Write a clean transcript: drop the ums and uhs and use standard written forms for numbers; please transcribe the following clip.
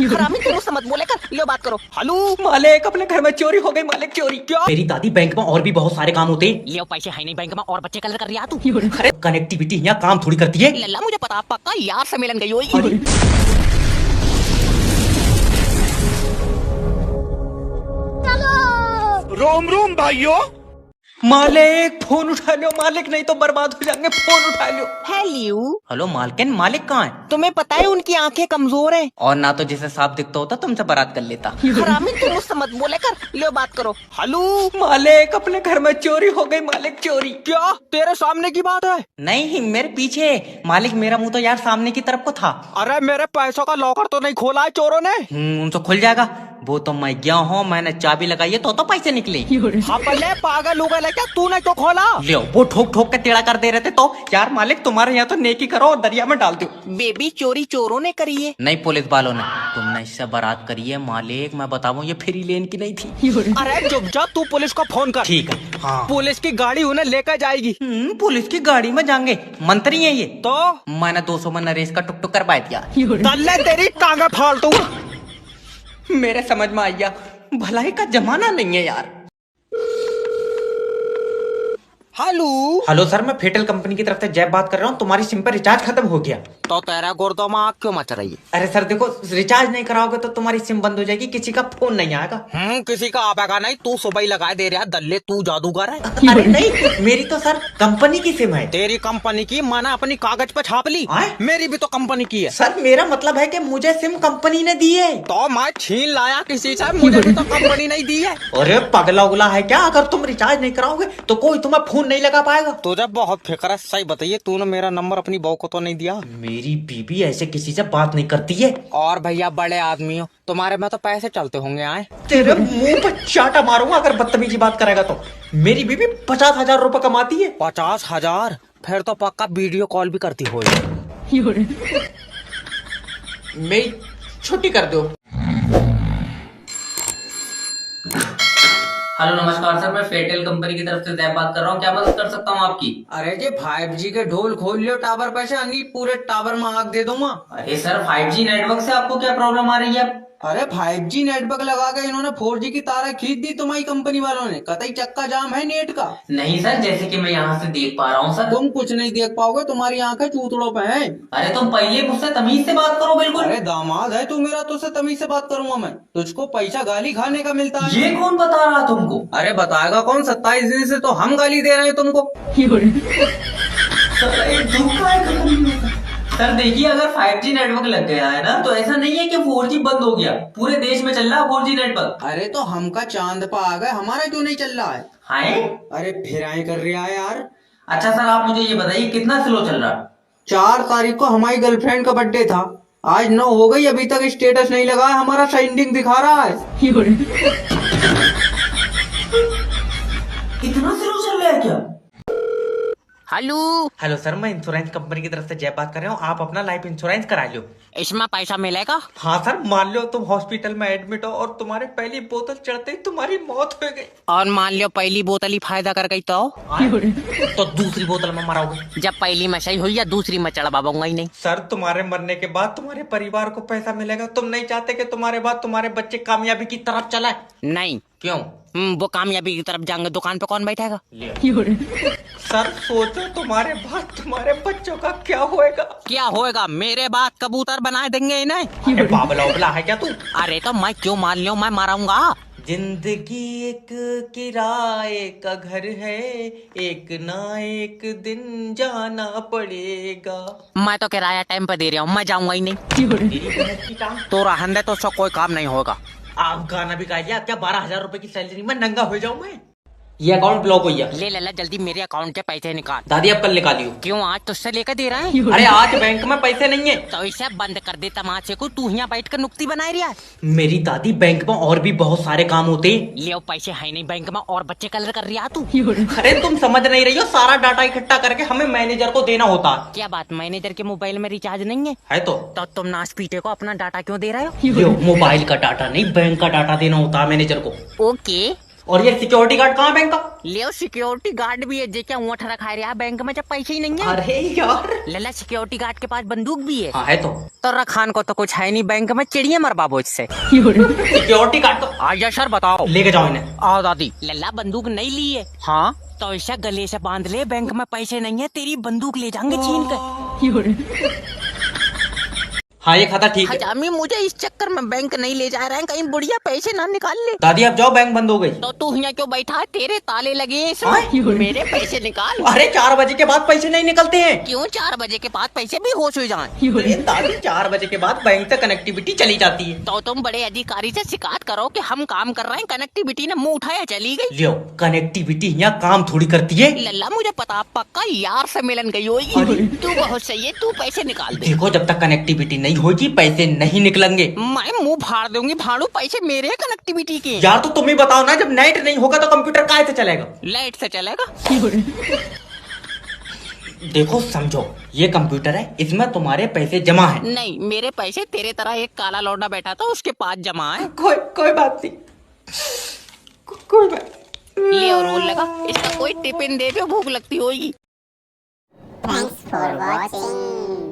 हरामी तुम मुझसे मत बोले कर, लो बात करो। हेलो मालिक, अपने घर में चोरी हो गई मालिक, चोरी। क्या? मेरी दादी, बैंक में और भी बहुत सारे काम होते हैं। ले पैसे है नहीं बैंक में और बच्चे कलर कर रहा तू। अरे कनेक्टिविटी यहाँ काम थोड़ी करती है। लल्ला मुझे पता, पक्का यार से मिलन गई होगी। रोम रोम भाइयों। मालिक फोन उठा लो मालिक, नहीं तो बर्बाद हो जाएंगे, फोन उठा लो। हेलो हेलो मालकिन, मालिक कहाँ है? तुम्हें पता है उनकी आंखें कमजोर हैं। और ना तो जिसे साफ दिखता होता तुमसे बारात कर लेता। हरामी तुम मुझसे मत बोले कर, लो बात करो। हेलो मालिक, अपने घर में चोरी हो गई मालिक, चोरी। क्या तेरे सामने की बात है? नहीं मेरे पीछे। मालिक मेरा मुंह तो यार सामने की तरफ को था। अरे मेरे पैसों का लॉकर तो नहीं खोला है चोरों ने? उनसे खुल जाएगा। वो तो मैं गया हूँ, मैंने चाबी लगाई है तो पैसे निकले। हाँ पले पागल हो गए क्या, तूने क्यों खोला? ले वो ठोक ठोक के टेढ़ा कर दे रहे थे तो यार मालिक तुम्हारे यहाँ तो नेकी करो और दरिया में डाल दो। बेबी चोरी चोरों ने करी है। नहीं पुलिस वालों ने। तुमने इससे बारात करी है मालिक, मैं बताऊँ ये फ्री लेन की नहीं थी। अरे चुप जा, तू पुलिस को फोन कर। ठीक है। हाँ पुलिस की गाड़ी उन्हें लेकर जाएगी। पुलिस की गाड़ी में जाएंगे, मंत्री है ये तो मैंने 200 में नरेश का टुक टुक करवा दिया। तल्ले तेरी टांगे फालतू। मेरे समझ में आया, भलाई का जमाना नहीं है यार। हेलो हेलो सर, मैं फेटल कंपनी की तरफ से जैब बात कर रहा हूँ। तुम्हारी सिम पर रिचार्ज खत्म हो गया। तो तेरा गुर्दों में आग क्यों मच रही है? अरे सर देखो, रिचार्ज नहीं कराओगे तो तुम्हारी सिम बंद हो जाएगी, किसी का फोन नहीं आएगा। किसी का आएगा नहीं, तू सुबह ही लगा दे रहा दल्ले, तू जादूगर है। अरे नहीं, मेरी तो सर कंपनी की सिम है। तेरी कंपनी की मैंने अपनी कागज पे छाप ली। मेरी भी तो कंपनी की है। सर मेरा मतलब है कि मुझे सिम कंपनी ने दी है। तो मैं छीन लाया किसी से, मुझे भी तो कंपनी नहीं दी है। अरे पगला उगला है क्या? अगर तुम रिचार्ज नहीं कराओगे तो कोई तुम्हें फोन नहीं लगा पाएगा। तुझे बहुत फिक्र है, सही बताइए, तूने मेरा नंबर अपनी बहू को तो नहीं दिया? मेरी बीबी ऐसे किसी से बात नहीं करती है। और भैया बड़े आदमी हो, तुम्हारे में तो पैसे चलते होंगे। आए तेरे मुंह पे चाटा मारूंगा अगर बदतमीजी बात करेगा तो। मेरी बीबी 50,000 रुपए कमाती है। 50,000? फिर तो पक्का वीडियो कॉल भी करती हो। मेरी छुट्टी कर दो। हेलो नमस्कार सर, मैं फेटल कंपनी की तरफ से जैब बात कर रहा हूँ, क्या मदद कर सकता हूँ आपकी? अरे जी 5G के ढोल खोल लियो टावर पे से, अनिल पूरे टावर में आग दे दूंगा। अरे सर 5G नेटवर्क से आपको क्या प्रॉब्लम आ रही है? अरे 5G नेटवर्क लगा के इन्होंने 4G की तारें खींच दी तुम्हारी कंपनी वालों ने, कतई चक्का जाम है नेट का। नहीं सर, जैसे कि मैं यहाँ से देख पा रहा हूँ सर। तुम कुछ नहीं देख पाओगे, तुम्हारी आंखें चूतड़ों पे हैं। अरे तुम पहले मुझसे तमीज से बात करो बिल्कुल। अरे दामाद है तू मेरा, तुझसे तमीज से बात करूंगा मैं? तुझको पैसा गाली खाने का मिलता है। ये कौन बता रहा तुमको? अरे बताएगा कौन, 27 दिन से तो हम गाली दे रहे हैं तुमको। सर देखिए, अगर 5G नेटवर्क लग गया है ना तो ऐसा नहीं है कि 4G बंद हो गया, पूरे देश में चल रहा है 4G नेटवर्क। अरे तो हमका चांद पे आ गए, हमारा क्यों नहीं चल रहा है? हाय अरे फिर आए कर रहा है यार। अच्छा सर, आप मुझे ये बताइए कितना स्लो चल रहा है? 4 तारीख को हमारी गर्लफ्रेंड का बर्थडे था, आज 9 हो गई, अभी तक स्टेटस नहीं लगा है, हमारा सेंडिंग दिखा रहा है। इतना स्लो चल रहा है क्या? हेलो हेलो सर, मैं इंश्योरेंस कंपनी की तरफ से जय बात कर रहा हूँ। आप अपना लाइफ इंश्योरेंस करा लो। इसमें पैसा मिलेगा? हाँ सर, मान लो तुम हॉस्पिटल में एडमिट हो और तुम्हारे पहली बोतल चढ़ते ही तुम्हारी मौत हो गई। और मान लो पहली बोतल ही फायदा कर गई तो दूसरी बोतल में मराओगे? जब पहली में सही हुई या दूसरी में चढ़वाऊंगा ही नहीं। सर तुम्हारे मरने के बाद तुम्हारे परिवार को पैसा मिलेगा। तुम नहीं चाहते कि तुम्हारे बाद तुम्हारे बच्चे कामयाबी की तरफ चलाए? नहीं। क्यों? वो कामयाबी की तरफ जाएंगे, दुकान पे कौन बैठेगा? सर सोचो तुम्हारे बाद तुम्हारे बच्चों का क्या होएगा? क्या होएगा? मेरे बाद कबूतर बना देंगे इन्हें। अरे बाबला उबला है क्या तू? अरे तो मैं क्यों मान लियो, मैं मारूंगा। जिंदगी एक किराए का घर है, एक ना एक दिन जाना पड़ेगा। मैं तो किराया टाइम पे दे रहा हूँ, मैं जाऊंगा ही नहीं। तो रहने दे, तो उसका कोई काम नहीं होगा। आप गाना भी गा लिया क्या? 12,000 रुपए की सैलरी में नंगा हो जाऊं मैं? ये अकाउंट ब्लॉक हो गया। ले लल्ला जल्दी मेरे अकाउंट के पैसे निकाल। दादी अब कल निकालियो। क्यों, आज तुझसे लेकर दे रहा है? अरे आज बैंक में पैसे नहीं है। तो इसे बंद कर दे तमाशे को, तू यहाँ बैठ कर नुक्ती बनाई रहा है। मेरी दादी, बैंक में और भी बहुत सारे काम होते हैं। ले पैसे है नहीं बैंक में और बच्चे कलर कर रहा तू। अरे तुम समझ नहीं रही हो, सारा डाटा इकट्ठा करके हमें मैनेजर को देना होता है। क्या बात, मैनेजर के मोबाइल में रिचार्ज नहीं है तो तुम नाश पीटे को अपना डाटा क्यों दे रहे हो? मोबाइल का डाटा नहीं, बैंक का डाटा देना होता है मैनेजर को। ओके और ये सिक्योरिटी गार्ड कहाँ बैंक का? ले सिक्योरिटी गार्ड भी है, जेके ऊँट रखा है बैंक में जब पैसे ही नहीं है। अरे यार लल्ला सिक्योरिटी गार्ड के पास बंदूक भी है। हाँ है तो रखान को तो कुछ है नहीं बैंक में, चिड़िया मरबा बोझ से। सिक्योरिटी गार्ड तो आजा सर बताओ। लेके जाओ इन्हें। आओ दादी। लल्ला बंदूक नहीं ली है। हाँ तो ऐसा गले से बांध ले, बैंक में पैसे नहीं है, तेरी बंदूक ले जाएंगे छीन कर। हाँ ये खाता ठीक है। हजामी मुझे इस चक्कर में बैंक नहीं ले जा रहे हैं, कहीं बुढ़िया पैसे ना निकाल ले। दादी आप जाओ, बैंक बंद हो गई। तो तू यहाँ क्यों बैठा है, तेरे ताले लगे हैं इसमें। मेरे पैसे निकाल। अरे 4 बजे के बाद पैसे नहीं निकलते हैं। क्यों 4 बजे के बाद पैसे भी होश हो जाए। अरे दादी 4 बजे के बाद बैंक तक कनेक्टिविटी चली जाती है। तो तुम बड़े अधिकारी से शिकायत करो कि हम काम कर रहे हैं, कनेक्टिविटी ने मुंह उठाया चली गई। लियो कनेक्टिविटी यहाँ काम थोड़ी करती है। लल्ला मुझे पता, पक्का यार से मिलन गई होगी। तू बहुत सही है, तू पैसे निकाल दे। देखो जब तक कनेक्टिविटी नहीं होगी पैसे नहीं निकलेंगे। मैं मुंह फाड़ दूंगी भाड़ू, पैसे मेरे कनेक्टिविटी के। यार तो तुम ही बताओ ना, जब नेट नहीं होगा तो कंप्यूटर काहे से चलेगा? लाइट से चलेगा। देखो समझो, ये कंप्यूटर है, इसमें तुम्हारे पैसे जमा है। नहीं, मेरे पैसे तेरे तरह एक काला लौंडा बैठा था उसके पास जमा है। कोई बात नहीं, कोई बात। ले और रोल लगा, इसका कोई टिफिन दे दो, भूख लगती होगी। Thanks for watching.